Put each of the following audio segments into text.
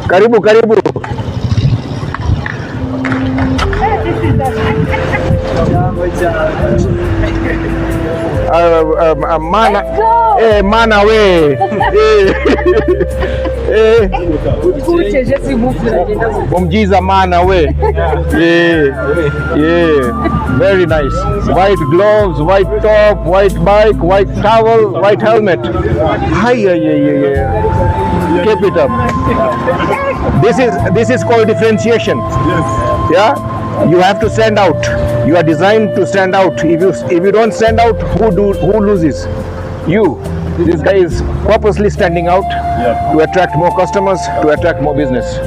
Karibu, karibu. Mana we. Umjiza mana we. Yeah. Very nice. White gloves, white top, white bike, white towel, white helmet. Hi, yeah. Keep it up. This is called differentiation. Yes. Yeah. You have to stand out. You are designed to stand out. If you don't stand out, who loses? You. This guy is purposely standing out to attract more customers, to attract more business.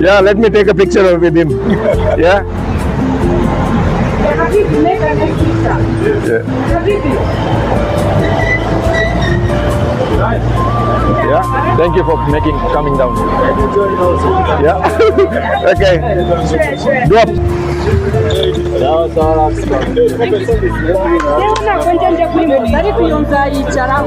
Yeah, let me take a picture with him. Yeah. Yeah, thank you for coming down. Yeah. Okay. Drop. Leo nakwenda nje kulimba, bali kuyonza yichara.